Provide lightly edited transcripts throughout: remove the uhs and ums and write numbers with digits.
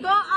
2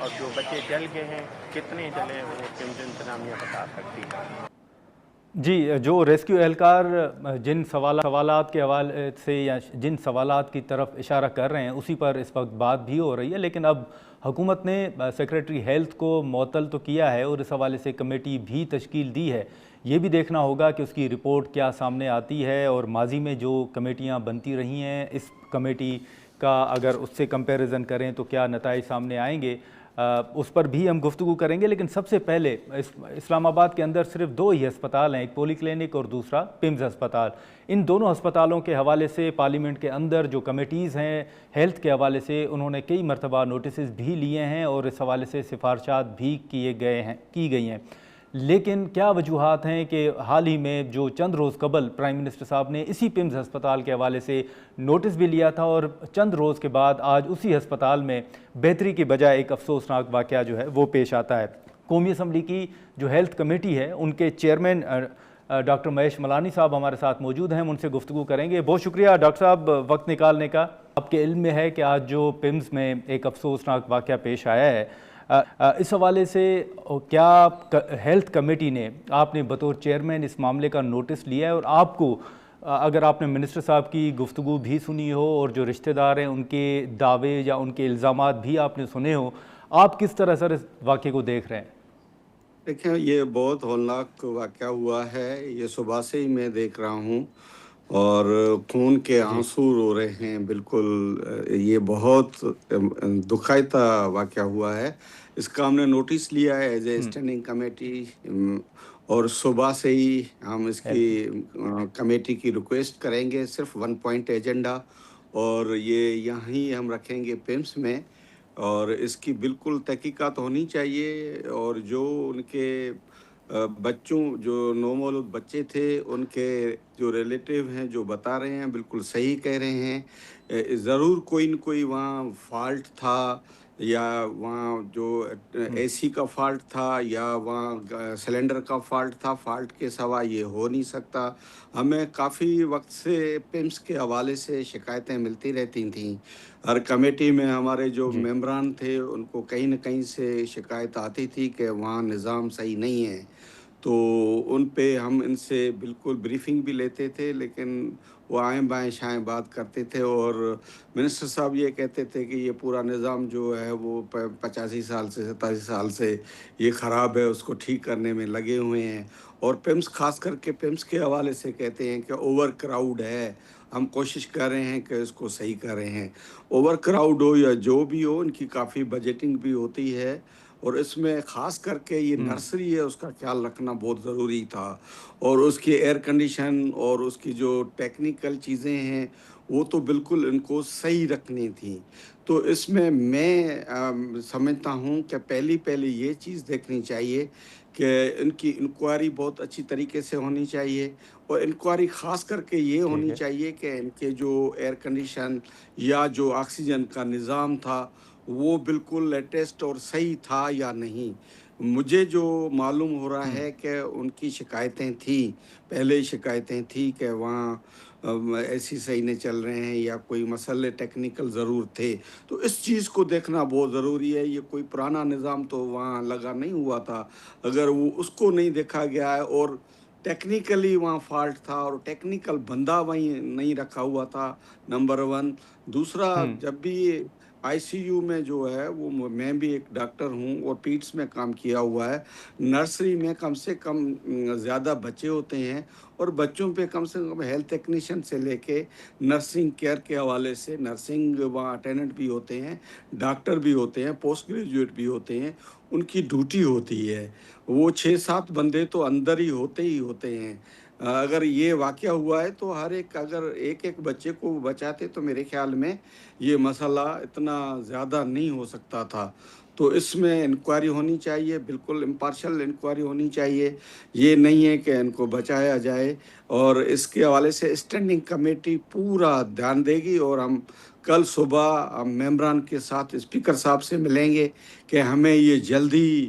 اور جو بچے جل گئے ہیں کتنے جلے وہ پمز انتظامیہ بتا سکتی ہے۔ جی، جو ریسکیو اہلکار جن سوالات کے حوالے سے یا جن سوالات کی طرف اشارہ کر رہے ہیں اسی پر اس وقت بات بھی ہو رہی ہے، لیکن اب حکومت نے سیکریٹری ہیلتھ کو معطل تو کیا ہے اور اس حوالے سے کمیٹی بھی تشکیل دی ہے۔ یہ بھی دیکھنا ہوگا کہ اس کی رپورٹ کیا سامنے آتی ہے، اور ماضی میں جو کمیٹیاں بنتی رہی ہیں اس کمیٹی کا اگر اس سے کمپیریزن کریں تو کیا نتائج سامنے آئیں گے، اس پر بھی ہم گفتگو کریں گے۔ لیکن سب سے پہلے اسلام آباد کے اندر صرف دو ہی ہسپتال ہیں، ایک پولی کلینک اور دوسرا پمز ہسپتال۔ ان دونوں ہسپتالوں کے حوالے سے پارلیمنٹ کے اندر جو کمیٹیز ہیں ہیلتھ کے حوالے سے انہوں نے کئی مرتبہ نوٹسز بھی لیے ہیں اور اس حوالے سے سفارشات بھی کی گئی ہیں، لیکن کیا وجوہات ہیں کہ حال ہی میں جو چند روز قبل پرائم منسٹر صاحب نے اسی پمز ہسپتال کے حوالے سے نوٹس بھی لیا تھا اور چند روز کے بعد آج اسی ہسپتال میں بہتری کے بجائے ایک افسوسناک واقعہ جو ہے وہ پیش آتا ہے۔ قومی اسمبلی کی جو ہیلتھ کمیٹی ہے ان کے چیئرمین ڈاکٹر مہیش ملانی صاحب ہمارے ساتھ موجود ہیں، ہم ان سے گفتگو کریں گے۔ بہت شکریہ ڈاکٹر صاحب وقت نکالنے کا۔ آپ کے علم میں ہے کہ آج جو پمز میں ایک افسوسناک واقعہ پیش آیا ہے، اس حوالے سے کیا ہیلتھ کمیٹی نے آپ نے بطور چیئرمین اس معاملے کا نوٹس لیا ہے، اور آپ کو اگر آپ نے منسٹر صاحب کی گفتگو بھی سنی ہو اور جو رشتہ دار ہیں ان کے دعوے یا ان کے الزامات بھی آپ نے سنے ہو، آپ کس طرح سر اس واقعے کو دیکھ رہے ہیں؟ دیکھیں، یہ بہت ہولناک واقعہ ہوا ہے، یہ صبح سے ہی میں دیکھ رہا ہوں اور خون کے آنسو رو رہے ہیں۔ بالکل یہ بہت دکھائیتا واقعہ ہوا ہے۔ اس کا ہم نے نوٹس لیا ہے ایز اے اسٹینڈنگ کمیٹی، اور صبح سے ہی ہم اس کی کمیٹی کی ریکویسٹ کریں گے، صرف 1 پوائنٹ ایجنڈا، اور یہ یہیں ہم رکھیں گے پمس میں، اور اس کی بالکل تحقیقات ہونی چاہیے، اور جو ان کے بچوں جو نومولود بچے تھے ان کے جو ریلیٹیو ہیں جو بتا رہے ہیں بالکل صحیح کہہ رہے ہیں، ضرور کوئی نہ کوئی وہاں فالٹ تھا، یا وہاں جو اے سی کا فالٹ تھا، یا وہاں سلنڈر کا فالٹ تھا۔ فالٹ کے سوا یہ ہو نہیں سکتا۔ ہمیں کافی وقت سے پمس کے حوالے سے شکایتیں ملتی رہتی تھیں۔ ہر کمیٹی میں ہمارے جو ممبران تھے ان کو کہیں نہ کہیں سے شکایت آتی تھی کہ وہاں نظام صحیح نہیں ہے، تو ان پہ ہم ان سے بالکل بریفنگ بھی لیتے تھے، لیکن وہ آئیں بائیں شائیں بات کرتے تھے، اور منسٹر صاحب یہ کہتے تھے کہ یہ پورا نظام جو ہے وہ 85 سال سے 87 سال سے یہ خراب ہے، اس کو ٹھیک کرنے میں لگے ہوئے ہیں۔ اور پمس خاص کر کے پمس کے حوالے سے کہتے ہیں کہ اوور کراؤڈ ہے، ہم کوشش کر رہے ہیں کہ اس کو صحیح کر رہے ہیں۔ اوور کراؤڈ ہو یا جو بھی ہو، ان کی کافی بجٹنگ بھی ہوتی ہے، اور اس میں خاص کر کے یہ نرسری ہے اس کا خیال رکھنا بہت ضروری تھا، اور اس کی ایئر کنڈیشن اور اس کی جو ٹیکنیکل چیزیں ہیں وہ تو بالکل ان کو صحیح رکھنی تھیں۔ تو اس میں سمجھتا ہوں کہ پہلی یہ چیز دیکھنی چاہیے کہ ان کی انکوائری بہت اچھی طریقے سے ہونی چاہیے، اور انکوائری خاص کر کے یہ ہونی چاہیے کہ ان کے جو ایئر کنڈیشن یا جو آکسیجن کا نظام تھا وہ بالکل لیٹسٹ اور صحیح تھا یا نہیں۔ مجھے جو معلوم ہو رہا ہے کہ ان کی شکایتیں تھیں، پہلے شکایتیں تھیں کہ وہاں ایسی صحیح نہیں چل رہے ہیں یا کوئی مسئلے ٹیکنیکل ضرور تھے، تو اس چیز کو دیکھنا بہت ضروری ہے۔ یہ کوئی پرانا نظام تو وہاں لگا نہیں ہوا تھا، اگر وہ اس کو نہیں دیکھا گیا ہے، اور ٹیکنیکلی وہاں فالٹ تھا اور ٹیکنیکل بندہ وہیں نہیں رکھا ہوا تھا، نمبر 1۔ دوسرا، جب بھی آئی سی یو میں جو ہے وہ میں بھی ایک ڈاکٹر ہوں اور پیٹس میں کام کیا ہوا ہے، نرسری میں کم سے کم زیادہ بچے ہوتے ہیں، اور بچوں پہ کم سے کم ہیلتھ ٹیکنیشین سے لے کے نرسنگ کیئر کے حوالے سے نرسنگ وہاں اٹینڈنٹ بھی ہوتے ہیں، ڈاکٹر بھی ہوتے ہیں، پوسٹ گریجویٹ بھی ہوتے ہیں، ان کی ڈیوٹی ہوتی ہے۔ وہ 6-7 بندے تو اندر ہی ہوتے ہیں۔ اگر یہ واقعہ ہوا ہے تو ہر ایک اگر ایک بچے کو بچاتے تو میرے خیال میں یہ مسئلہ اتنا زیادہ نہیں ہو سکتا تھا۔ تو اس میں انکوائری ہونی چاہیے، بالکل امپارشل انکوائری ہونی چاہیے۔ یہ نہیں ہے کہ ان کو بچایا جائے، اور اس کے حوالے سے اسٹینڈنگ کمیٹی پورا دھیان دے گی، اور ہم کل صبح ممبران کے ساتھ اسپیکر صاحب سے ملیں گے کہ ہمیں یہ جلدی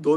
2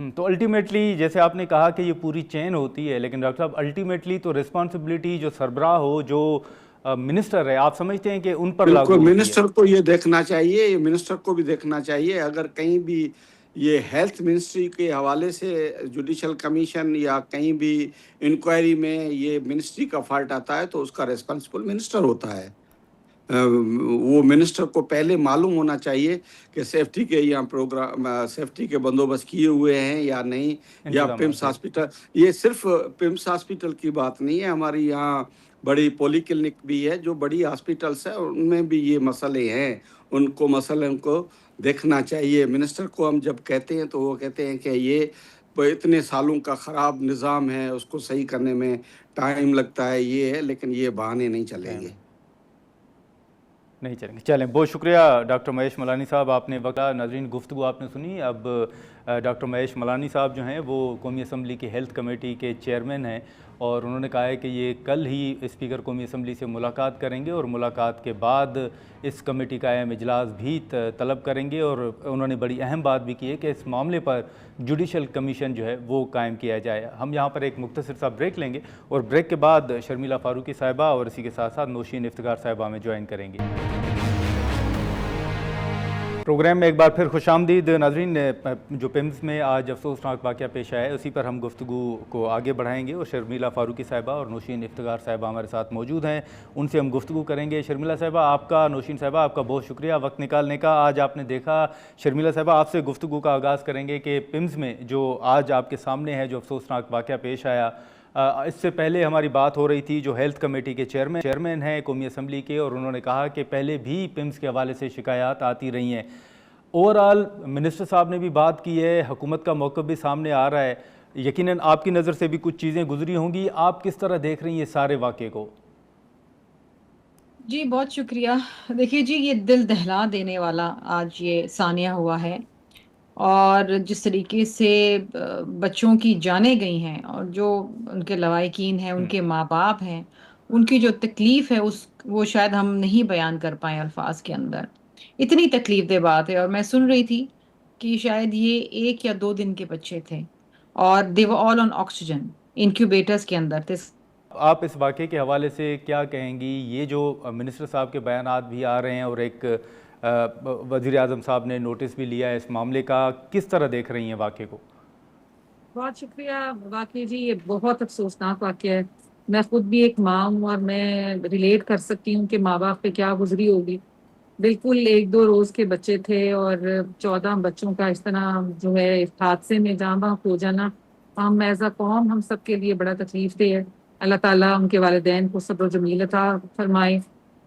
تو الٹیمیٹلی جیسے آپ نے کہا کہ یہ پوری چین ہوتی ہے، لیکن ڈاکٹر صاحب الٹیمیٹلی تو رسپانسبلٹی جو سربراہ ہو، جو منسٹر ہے، آپ سمجھتے ہیں کہ ان پر لاگو بالکل ہوتی ہے؟ منسٹر کو یہ دیکھنا چاہیے، یہ منسٹر کو بھی دیکھنا چاہیے، اگر کہیں بھی یہ ہیلتھ منسٹری کے حوالے سے جوڈیشل کمیشن یا کہیں بھی انکوائری میں یہ منسٹری کا فالٹ آتا ہے تو اس کا ریسپانسبل منسٹر ہوتا ہے۔ وہ منسٹر کو پہلے معلوم ہونا چاہیے کہ سیفٹی کے یہاں پروگرام سیفٹی کے بندوبست کیے ہوئے ہیں یا نہیں، یا پمس ہاسپٹل، یہ صرف پمس ہاسپٹل کی بات نہیں ہے، ہماری یہاں بڑی پولی کلینک بھی ہے، جو بڑی ہاسپٹلس ہیں ان میں بھی یہ مسئلے ہیں، ان کو مسئلے کو دیکھنا چاہیے۔ منسٹر کو ہم جب کہتے ہیں تو وہ کہتے ہیں کہ یہ اتنے سالوں کا خراب نظام ہے، اس کو صحیح کرنے میں ٹائم لگتا ہے، یہ ہے، لیکن یہ بہانے نہیں چلیں گے، نہیں چلیں گے۔ چلیں، بہت شکریہ ڈاکٹر مہیش ملانی صاحب، آپ نے وقت ناظرین گفتگو آپ نے سنی۔ اب ڈاکٹر مہیش ملانی صاحب جو ہیں وہ قومی اسمبلی کی ہیلتھ کمیٹی کے چیئرمین ہیں، اور انہوں نے کہا ہے کہ یہ کل ہی اسپیکر قومی اسمبلی سے ملاقات کریں گے، اور ملاقات کے بعد اس کمیٹی کا اہم اجلاس بھی طلب کریں گے، اور انہوں نے بڑی اہم بات بھی کی ہے کہ اس معاملے پر جوڈیشل کمیشن جو ہے وہ قائم کیا جائے۔ ہم یہاں پر ایک مختصر سا بریک لیں گے، اور بریک کے بعد شرمیلا فاروقی صاحبہ اور اسی کے ساتھ ساتھ نوشین افتخار صاحبہ ہمیں جوائن کریں گے۔ پروگرام میں ایک بار پھر خوش آمدید ناظرین۔ جو پمز میں آج افسوسناک واقعہ پیش آیا ہے اسی پر ہم گفتگو کو آگے بڑھائیں گے، اور شرمیلا فاروقی صاحبہ اور نوشین افتخار صاحبہ ہمارے ساتھ موجود ہیں، ان سے ہم گفتگو کریں گے۔ شرمیلا صاحبہ آپ کا، نوشین صاحبہ آپ کا بہت شکریہ وقت نکالنے کا۔ آج آپ نے دیکھا، شرمیلا صاحبہ آپ سے گفتگو کا آغاز کریں گے کہ پمز میں جو آج آپ کے سامنے ہے، جو افسوسناک واقعہ پیش آیا، اس سے پہلے ہماری بات ہو رہی تھی جو ہیلتھ کمیٹی کے چیئرمین ہیں قومی اسمبلی کے، اور انہوں نے کہا کہ پہلے بھی پمز کے حوالے سے شکایات آتی رہی ہیں۔ اوورآل منسٹر صاحب نے بھی بات کی ہے، حکومت کا موقف بھی سامنے آ رہا ہے، یقیناً آپ کی نظر سے بھی کچھ چیزیں گزری ہوں گی، آپ کس طرح دیکھ رہی ہیں یہ سارے واقعے کو؟ جی بہت شکریہ۔ دیکھیے جی، یہ دل دہلا دینے والا آج یہ ثانیہ ہوا ہے، اور جس طریقے سے بچوں کی جانیں گئی ہیں، اور جو ان کے لواحقین ہیں، ان کے ماں باپ ہیں، ان کی جو تکلیف ہے وہ شاید ہم نہیں بیان کر پائیں الفاظ کے اندر۔ اتنی تکلیف دہ بات ہے، اور میں سن رہی تھی کہ شاید یہ 1 یا 2 دن کے بچے تھے، اور they were all on oxygen، incubators کے اندر تھے۔ آپ اس واقعے کے حوالے سے کیا کہیں گی؟ یہ جو منسٹر صاحب کے بیانات بھی آ رہے ہیں، اور ایک وزیر اعظم صاحب نے نوٹس بھی لیا ہے اس معاملے کا، کس طرح دیکھ رہی ہیں واقعے کو؟ بہت شکریہ۔ واقعی جی یہ بہت افسوسناک واقعہ ہے۔ میں خود بھی ایک ماں ہوں، اور میں ریلیٹ کر سکتی ہوں کہ ماں باپ پہ کیا گزری ہوگی۔ بالکل 1-2 روز کے بچے تھے، اور 14 بچوں کا اس طرح جو ہے اس حادثے میں جاں بحق ہو جانا، ہم ایز اے قوم ہم سب کے لیے بڑا تکلیف دہ ہے۔ اللہ تعالیٰ ان کے والدین کو صبر و جمیل عطا فرمائے۔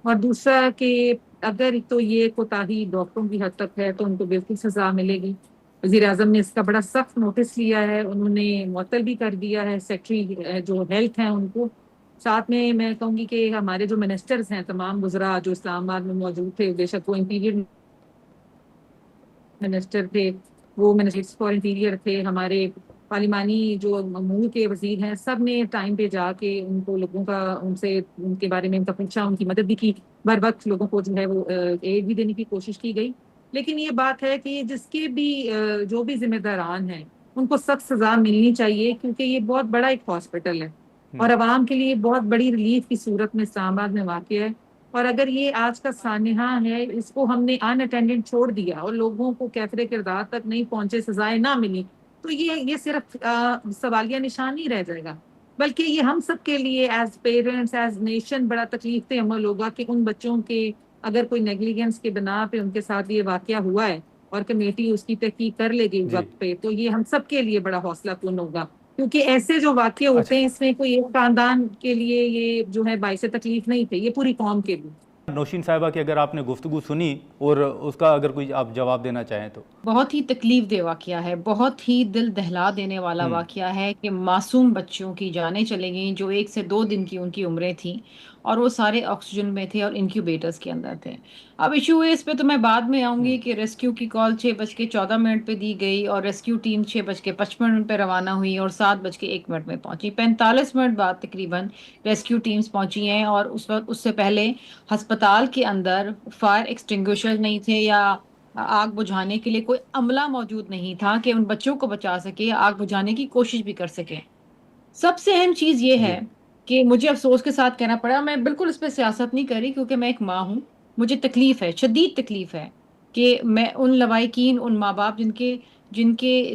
اور دوسرا کہ اگر تو یہ کوتاہی ڈاکٹروں کی حد تک ہے تو ان کو بالکل سزا ملے گی۔ وزیر اعظم نے اس کا بڑا سخت نوٹس لیا ہے، انہوں نے معطل بھی کر دیا ہے سیکٹری جو ہیلتھ ہیں ان کو۔ ساتھ میں کہوں گی کہ ہمارے جو منسٹرز ہیں، تمام وزراء جو اسلام آباد میں موجود تھے، بے شک وہ انٹیریئر منسٹر تھے، وہ منسٹر فار انٹیریئر تھے، ہمارے پارلیمانی جو امور کے وزیر ہیں، سب نے ٹائم پہ جا کے ان کو لوگوں کا ان سے ان کے بارے میں ان کا پوچھا، ان کی مدد بھی کی، بر وقت لوگوں کو جو ہے وہ ایڈ بھی دینے کی کوشش کی گئی۔ لیکن یہ بات ہے کہ جس کے بھی جو بھی ذمہ داران ہیں ان کو سخت سزا ملنی چاہیے، کیونکہ یہ بہت بڑا ایک ہاسپٹل ہے، اور عوام کے لیے بہت بڑی ریلیف کی صورت میں اسلام آباد میں واقع ہے۔ اور اگر یہ آج کا سانحہ ہے، اس کو ہم نے ان اٹینڈنٹ چھوڑ دیا اور لوگوں کو کیفر کردار تک نہیں پہنچے، سزائیں نہ ملی، تو یہ صرف سوالیہ نشان نہیں رہ جائے گا، بلکہ یہ ہم سب کے لیے ایز پیرنٹس، ایز نیشن بڑا تکلیف دہ عمل ہوگا کہ ان بچوں کے اگر کوئی نیگلیجنس کے بنا پہ ان کے ساتھ یہ واقعہ ہوا ہے اور کمیٹی اس کی تحقیق کر لے گی وقت پہ، تو یہ ہم سب کے لیے بڑا حوصلہ کن ہوگا، کیونکہ ایسے جو واقعے ہوتے ہیں اس میں کوئی ایک خاندان کے لیے یہ جو ہے باعث تکلیف نہیں تھے، یہ پوری قوم کے لیے۔ نوشین صاحبہ کی اگر آپ نے گفتگو سنی اور اس کا اگر کوئی آپ جواب دینا چاہیں تو؟ بہت ہی تکلیف دہ واقعہ ہے، بہت ہی دل دہلا دینے والا واقعہ ہے کہ معصوم بچوں کی جانیں چلے گئیں جو 1 سے 2 دن کی ان کی عمریں تھیں، اور وہ سارے آکسیجن میں تھے اور انکیوبیٹرز کے اندر تھے۔ اب ایشو ہے اس پہ تو میں بعد میں آؤں گی کہ ریسکیو کی کال 6:14 پہ دی گئی، اور ریسکیو ٹیم 6:55 پہ روانہ ہوئی اور 7:01 میں پہنچی۔ 45 منٹ بعد تقریباً ریسکیو ٹیمز پہنچی ہیں، اور اس وقت اس سے پہلے ہسپتال کے اندر فائر ایکسٹنگوشر نہیں تھے، یا آگ بجھانے کے لیے کوئی عملہ موجود نہیں تھا کہ ان بچوں کو بچا سکے یا آگ بجھانے کی کوشش بھی کر سکے. سب سے اہم چیز یہ ہے کہ مجھے افسوس کے ساتھ کہنا پڑا، میں بالکل اس پہ سیاست نہیں کر رہی کیونکہ میں ایک ماں ہوں، مجھے تکلیف ہے، شدید تکلیف ہے کہ میں ان لوائقین، ان ماں باپ جن کے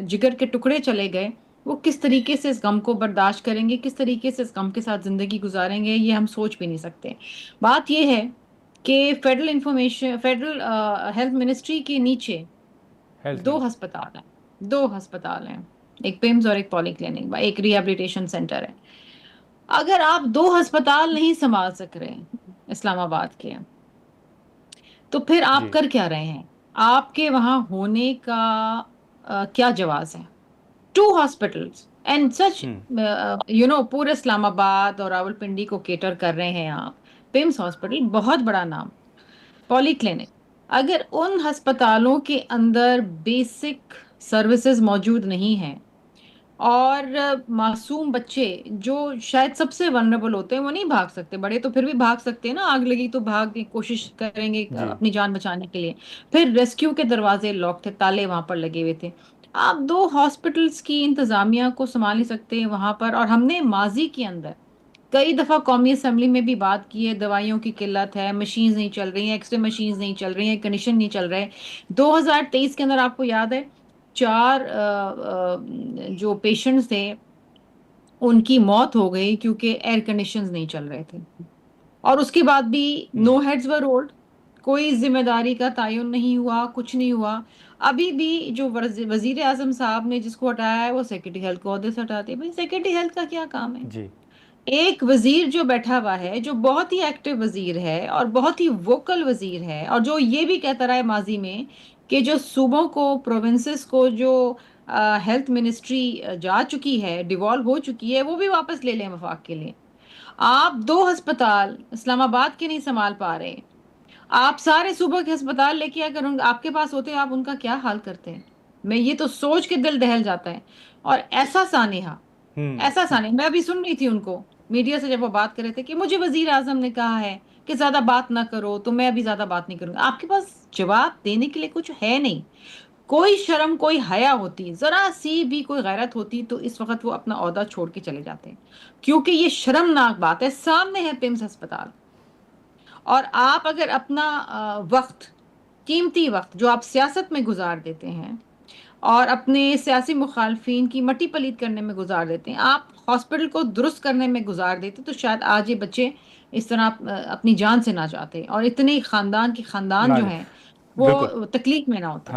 جگر کے ٹکڑے چلے گئے، وہ کس طریقے سے اس غم کو برداشت کریں گے، کس طریقے سے اس غم کے ساتھ زندگی گزاریں گے، یہ ہم سوچ بھی نہیں سکتے. بات یہ ہے کہ فیڈرل ہیلتھ منسٹری کے نیچے دو ہسپتال ہیں، ایک پیمز اور ایک پولی کلینک، ایک ریہیبلیٹیشن سینٹر ہے. اگر آپ 2 ہسپتال نہیں سنبھال سک رہے اسلام آباد کے، تو پھر آپ کر کیا رہے ہیں؟ آپ کے وہاں ہونے کا کیا جواز ہے؟ 2 hospitals and such پورے اسلام آباد اور راولپنڈی کو کیٹر کر رہے ہیں آپ. پیمز ہاسپٹل بہت بڑا نام، پولی کلینک. اگر ان ہسپتالوں کے اندر بیسک سروسز موجود نہیں ہیں اور معصوم بچے جو شاید سب سے ونربل ہوتے ہیں وہ نہیں بھاگ سکتے، بڑے تو پھر بھی بھاگ سکتے ہیں نا، آگ لگی تو بھاگ کی کوشش کریں گے اپنی جان بچانے کے لیے. پھر ریسکیو کے دروازے لاک تھے، تالے وہاں پر لگے ہوئے تھے. آپ 2 ہاسپٹلس کی انتظامیہ کو سنبھال نہیں سکتے وہاں پر. اور ہم نے ماضی کے اندر کئی دفعہ قومی اسمبلی میں بھی بات کی ہے، دوائیوں کی قلت ہے، مشینز نہیں چل رہی ہیں، ایکس رے مشینز نہیں چل رہی ہیں، کنڈیشن نہیں چل رہے. 2023 کے اندر آپ کو یاد ہے 4 جو پیشنٹس تھے ان کی موت ہو گئی کیونکہ ایئر کنڈیشنز نہیں چل رہے تھے. اور اس کے بعد بھی نو ہیڈز ور رولڈ، کوئی ذمہ داری کا تعین نہیں ہوا، کچھ نہیں ہوا. ابھی بھی جو وزیر اعظم صاحب نے جس کو ہٹایا ہے وہ سیکرٹری ہیلتھ کو عہدے سے ہٹاتے ہیں. بھائی سیکرٹری ہیلتھ کا کیا کام ہے؟ ایک وزیر جو بیٹھا ہوا ہے، جو بہت ہی ایکٹیو وزیر ہے اور بہت ہی ووکل وزیر ہے، اور جو یہ بھی کہتا رہا ہے ماضی میں کہ جو صوبوں کو، پروونسز کو جو ہیلتھ منسٹری جا چکی ہے، ڈیوالو ہو چکی ہے، وہ بھی واپس لے لیں وفاق کے لیے. آپ 2 ہسپتال اسلام آباد کے نہیں سنبھال پا رہے، آپ سارے صوبوں کے ہسپتال لے کے اگر آپ کے پاس ہوتے آپ ان کا کیا حال کرتے ہیں؟ میں یہ تو سوچ کے دل دہل جاتا ہے. اور ایسا سانحہ میں ابھی سن رہی تھی ان کو میڈیا سے جب وہ بات کر رہے تھے کہ مجھے وزیر اعظم نے کہا ہے کہ زیادہ بات نہ کرو، تو میں ابھی زیادہ بات نہیں کروں گا. آپ کے پاس جواب دینے کے لیے کچھ ہے نہیں. کوئی شرم، کوئی حیا ہوتی، ذرا سی بھی کوئی غیرت ہوتی تو اس وقت وہ اپنا عہدہ چھوڑ کے چلے جاتے ہیں. کیونکہ یہ شرمناک بات ہے، سامنے ہے پیمز ہسپتال. اور آپ اگر اپنا وقت، قیمتی وقت جو آپ سیاست میں گزار دیتے ہیں اور اپنے سیاسی مخالفین کی مٹی پلیت کرنے میں گزار دیتے ہیں، آپ ہاسپٹل کو درست کرنے میں گزار دیتے، تو شاید آج یہ بچے اس طرح اپنی جان سے نہ جاتے اور اتنے خاندان جو ہیں وہ تکلیف میں نہ ہوتے.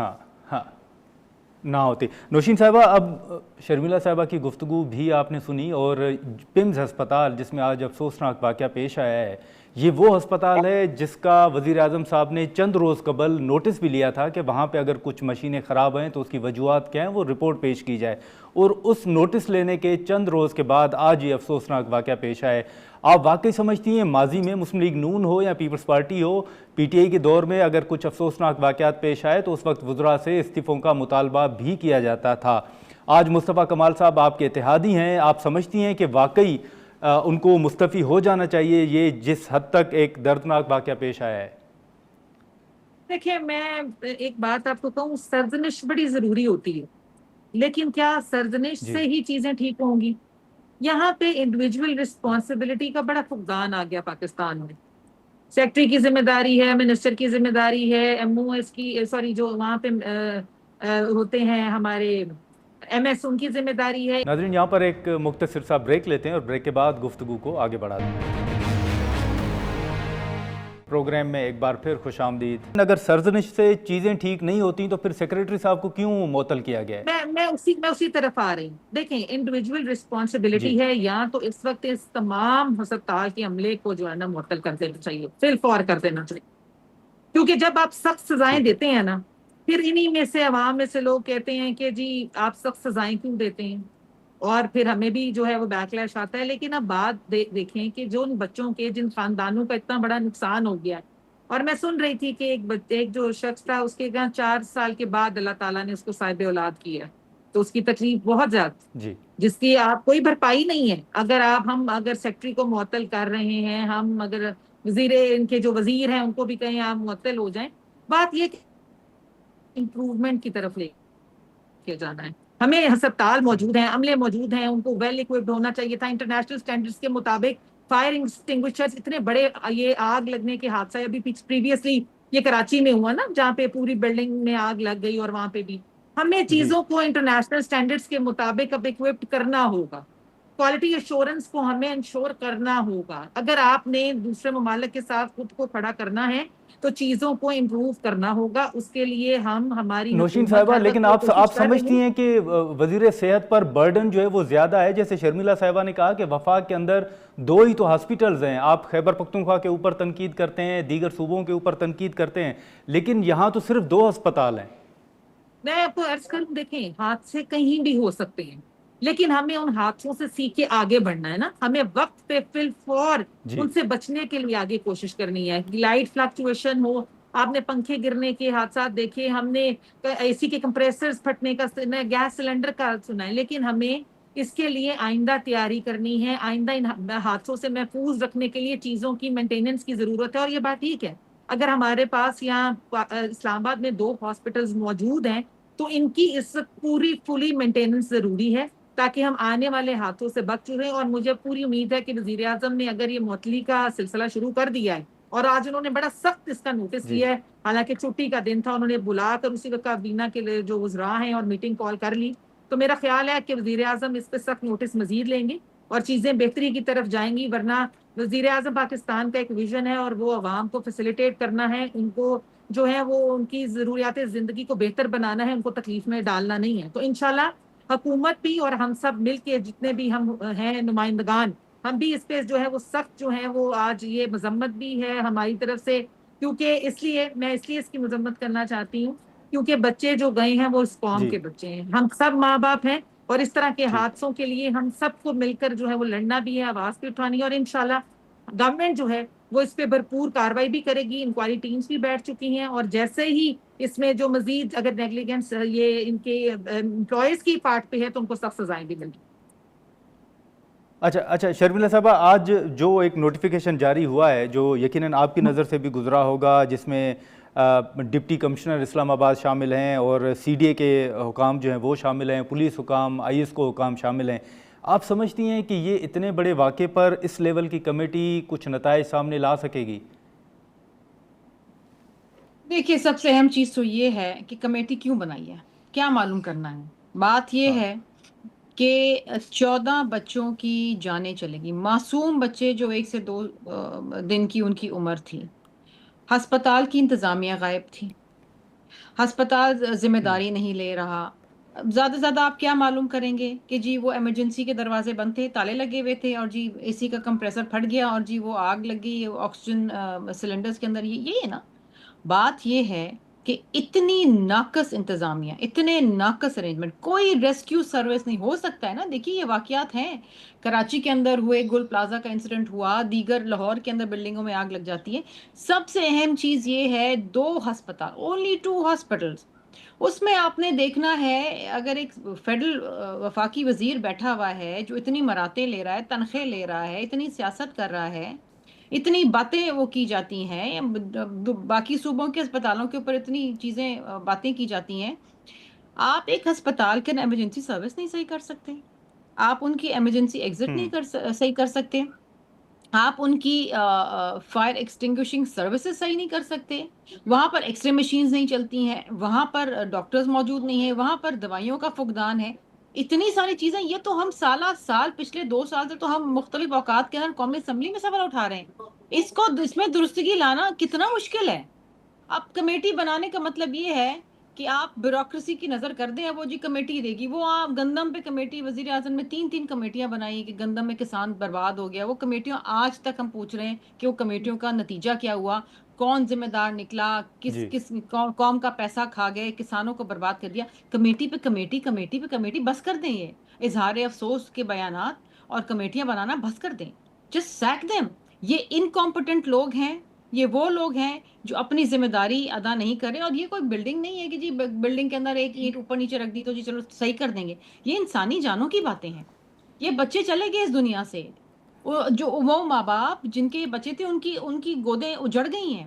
نہ ہوتی. نوشین صاحبہ، اب شرمیلا صاحبہ کی گفتگو بھی آپ نے سنی، اور پیمز ہسپتال جس میں آج افسوسناک واقعہ پیش آیا ہے، یہ وہ ہسپتال ہے جس کا وزیر اعظم صاحب نے چند روز قبل نوٹس بھی لیا تھا کہ وہاں پہ اگر کچھ مشینیں خراب ہیں تو اس کی وجوہات کیا ہیں، وہ رپورٹ پیش کی جائے. اور اس نوٹس لینے کے چند روز کے بعد آج یہ افسوسناک واقعہ پیش آئے. آپ واقعی سمجھتی ہیں ماضی میں مسلم لیگ نون ہو یا پیپلز پارٹی ہو، پی ٹی آئی کے دور میں اگر کچھ افسوسناک واقعات پیش آئے تو اس وقت وزراء سے استعفوں کا مطالبہ بھی کیا جاتا تھا؟ آج مصطفیٰ کمال صاحب آپ کے اتحادی ہیں، آپ سمجھتی ہیں کہ واقعی ان کو مستعفی ہو جانا چاہیے یہ جس حد تک ایک دردناک واقعہ پیش آیا ہے؟ دیکھیں، میں ایک بات آپ کو کہوں، سرزنش بڑی ضروری ہوتی ہے، لیکن کیا سرزنش سے ہی چیزیں ٹھیک ہوں گی؟ یہاں پہ انڈیویجول رسپانسبلٹی کا بڑا فقدان آ گیا پاکستان میں. سیکٹری کی ذمہ داری ہے، منسٹر کی ذمہ داری ہے، ایم او ایس کی، جو وہاں پہ ہوتے ہیں ہمارے ایم ایس، ان کی ذمہ داری ہے. ناظرین، یہاں پر ایک مختصر سا بریک لیتے ہیں اور بریک کے بعد گفتگو کو آگے بڑھاتے ہیں. پروگرام میں ایک بار پھر خوش آمدید. اگر سرزنش سے چیزیں ٹھیک نہیں ہوتی تو پھر سیکریٹری صاحب کو کیوں معطل کیا گیا ہے؟ میں اسی طرف آ رہی ہوں. دیکھیں، انڈیویجول رسپانسبلٹی ہے، یا تو اس وقت اس تمام ہسپتال کے عملے کو جو ہے نا معطل کر دینا چاہیے، فل فور کر دینا چاہیے. کیونکہ جب آپ سخت سزائیں دیتے ہیں نا، پھر انہی میں سے، عوام میں سے لوگ کہتے ہیں کہ جی آپ سخت سزائیں کیوں دیتے ہیں، اور پھر ہمیں بھی جو ہے وہ بیک لیش آتا ہے. لیکن اب بات دیکھیں کہ جو ان بچوں کے، جن خاندانوں کا اتنا بڑا نقصان ہو گیا ہے، اور میں سن رہی تھی کہ ایک جو شخص تھا، اس کے 4 سال کے بعد اللہ تعالیٰ نے اس کو صاحب اولاد کیا، تو اس کی تکلیف بہت زیادہ، جس کی آپ کوئی بھرپائی نہیں ہے. ہم اگر سیکٹری کو معطل کر رہے ہیں، ہم اگر ان کے جو وزیر ہیں ان کو بھی کہیں آپ معطل ہو جائیں، بات یہ امپروومنٹ کی طرف لے کے جانا ہے. ہمیں ہسپتال موجود ہیں, عملے موجود ہیں, ان کو ویل اکوپڈ ہونا چاہیے تھا انٹرنیشنل سٹینڈرڈز کے مطابق. فائر ایکسٹنگوشرز, اتنے بڑے یہ آگ لگنے کے حادثہ ابھی پریویسلی یہ کراچی میں ہوا نا, جہاں پہ پوری بلڈنگ میں آگ لگ گئی, اور وہاں پہ بھی ہمیں چیزوں کو انٹرنیشنل سٹینڈرڈز کے مطابق اب اکوپڈ کرنا ہوگا. کوالٹی ایشورنس کو ہمیں انشور کرنا ہوگا. اگر آپ نے دوسرے ممالک کے ساتھ خود کو کھڑا کرنا ہے تو چیزوں کو امپروو کرنا ہوگا. اس کے لیے ہماری نوشین صاحبہ, لیکن آپ سمجھتی ہیں کہ وزیر صحت پر برڈن جو ہے وہ زیادہ ہے؟ جیسے شرمیلا صاحبہ نے کہا کہ وفاق کے اندر 2 ہی تو ہاسپٹلز ہیں. آپ خیبر پختونخوا کے اوپر تنقید کرتے ہیں, دیگر صوبوں کے اوپر تنقید کرتے ہیں, لیکن یہاں تو صرف 2 ہسپتال ہیں. میں آپ کو عرض کروں, دیکھیں حادثے کہیں بھی ہو سکتے ہیں, لیکن ہمیں ان حادثوں سے سیکھ کے آگے بڑھنا ہے نا. ہمیں وقت پہ فل فور ان سے بچنے کے لیے آگے کوشش کرنی ہے. لائٹ فلکچویشن ہو, آپ نے پنکھے گرنے کے حادثات دیکھے, ہم نے اے سی کے کمپریسرز پھٹنے کا, گیس سلنڈر کا سنا ہے, لیکن ہمیں اس کے لیے آئندہ تیاری کرنی ہے. آئندہ ان حادثوں سے محفوظ رکھنے کے لیے چیزوں کی مینٹیننس کی ضرورت ہے. اور یہ بات ٹھیک ہے, اگر ہمارے پاس یہاں اسلام آباد میں 2 ہاسپٹلز موجود ہیں تو ان کی اس پوری فلی مینٹیننس ضروری ہے, تاکہ ہم آنے والے ہاتھوں سے بچ چکے. اور مجھے پوری امید ہے کہ وزیر اعظم نے اگر یہ معطلی کا سلسلہ شروع کر دیا ہے, اور آج انہوں نے بڑا سخت اس کا نوٹس لیا ہے, حالانکہ چھٹی کا دن تھا, انہوں نے بلا کر اسی وقت کابینہ کے لیے جو وزراء ہیں اور میٹنگ کال کر لی, تو میرا خیال ہے کہ وزیر اعظم اس پہ سخت نوٹس مزید لیں گے اور چیزیں بہتری کی طرف جائیں گی. ورنہ وزیر اعظم پاکستان کا ایک ویژن ہے, اور وہ عوام کو فیسیلیٹیٹ کرنا ہے, ان کو جو ہے وہ ان کی ضروریات زندگی کو بہتر بنانا ہے, ان کو تکلیف میں ڈالنا نہیں ہے. تو انشاءاللہ حکومت بھی اور ہم سب مل کے جتنے بھی ہم ہیں نمائندگان, ہم بھی اس پہ جو ہے وہ سخت جو ہے وہ آج یہ مذمت بھی ہے ہماری طرف سے, کیونکہ اس لیے اس کی مذمت کرنا چاہتی ہوں کیونکہ بچے جو گئے ہیں وہ اس قوم کے بچے ہیں. ہم سب ماں باپ ہیں, اور اس طرح کے حادثوں کے لیے ہم سب کو مل کر جو ہے وہ لڑنا بھی ہے, آواز بھی اٹھانی ہے. اور انشاءاللہ گورنمنٹ جو ہے وہ اس پہ بھرپور کارروائی بھی کرے گی. انکوائری ٹیمز بھی بیٹھ چکی ہیں, اور جیسے ہی اس میں جو مزید اگر نیگلیجنس یہ ان کے امپلائیز کی پارٹ پہ ہے تو ان کو سخت سزائیں بھی مل گی. اچھا شرمیلا صاحبہ, آج جو ایک نوٹیفیکیشن جاری ہوا ہے جو یقیناً آپ کی نظر سے بھی گزرا ہوگا, جس میں ڈپٹی کمشنر اسلام آباد شامل ہیں اور سی ڈی اے کے حکام جو ہیں وہ شامل ہیں, پولیس حکام, آئی ایس کو حکام شامل ہیں. آپ سمجھتی ہیں کہ یہ اتنے بڑے واقعے پر اس لیول کی کمیٹی کچھ نتائج سامنے لا سکے گی؟ دیکھیے, سب سے اہم چیز تو یہ ہے کہ کمیٹی کیوں بنائی ہے, کیا معلوم کرنا ہے. بات یہ ہے کہ 14 بچوں کی جانیں چلے گی, معصوم بچے جو 1 سے 2 دن کی ان کی عمر تھی. ہسپتال کی انتظامیہ غائب تھی, ہسپتال ذمہ داری نہیں لے رہا. زیادہ سے زیادہ آپ کیا معلوم کریں گے کہ جی وہ ایمرجنسی کے دروازے بند تھے, تالے لگے ہوئے تھے, اور جی اے سی کا کمپریسر پھٹ گیا, اور جی وہ آگ لگ گئی آکسیجن سلنڈرز کے اندر. یہ ہے نا بات. یہ ہے کہ اتنی ناقص انتظامیہ, اتنے ناقص ارینجمنٹ, کوئی ریسکیو سروس نہیں ہو سکتا ہے نا. دیکھیے یہ واقعات ہیں, کراچی کے اندر ہوئے, گل پلازا کا انسیڈنٹ ہوا, دیگر لاہور کے اندر بلڈنگوں میں آگ لگ جاتی ہے. سب سے اہم چیز یہ ہے 2 ہسپتال, اونلی 2 ہاسپٹلز. اس میں آپ نے دیکھنا ہے, اگر ایک فیڈرل وفاقی وزیر بیٹھا ہوا ہے جو اتنی مراتیں لے رہا ہے, تنخواہ لے رہا ہے, اتنی سیاست کر رہا ہے, اتنی باتیں وہ کی جاتی ہیں, باقی صوبوں کے اسپتالوں کے اوپر اتنی چیزیں باتیں کی جاتی ہیں, آپ ایک ہسپتال کے ایمرجنسی سروس نہیں صحیح کر سکتے, آپ ان کی ایمرجنسی ایگزٹ نہیں صحیح کر سکتے, آپ ان کی فائر ایکسٹنگوشنگ سروسز صحیح نہیں کر سکتے, وہاں پر ایکس رے مشینز نہیں چلتی ہیں, وہاں پر ڈاکٹرز موجود نہیں ہیں, وہاں پر دوائیوں کا فقدان ہے. اتنی ساری چیزیں, یہ تو ہم سالہ سال پچھلے 2 سال سے تو ہم مختلف اوقات کے اندر قومی اسمبلی میں سوال اٹھا رہے ہیں. اس میں درستگی لانا کتنا مشکل ہے. اب کمیٹی بنانے کا مطلب یہ ہے کہ آپ بیوروکریسی کی نظر کر دیں, وہ جی کمیٹی دے گی. وہ آپ گندم پہ کمیٹی, وزیر اعظم نے 3 کمیٹیاں بنائی کہ گندم میں کسان برباد ہو گیا. وہ کمیٹیاں آج تک ہم پوچھ رہے ہیں کہ وہ کمیٹیوں کا نتیجہ کیا ہوا, کون ذمہ دار نکلا, کس قوم کا پیسہ کھا گئے, کسانوں کو برباد کر دیا. کمیٹی پہ کمیٹی بس کر دیں. یہ اظہار افسوس کے بیانات اور کمیٹیاں بنانا بس کر دیں. جسٹ سیک دیم. یہ انکمپٹنٹ لوگ ہیں, یہ وہ لوگ ہیں جو اپنی ذمہ داری ادا نہیں کرے. اور یہ کوئی بلڈنگ نہیں ہے کہ جی بلڈنگ کے اندر ایک اینٹ اوپر نیچے رکھ دی تو جی چلو صحیح کر دیں گے. یہ انسانی جانوں کی باتیں ہیں. یہ بچے چلے گئے اس دنیا سے, وہ ماں باپ جن کے بچے تھے ان کی گودیں اجڑ گئی ہیں.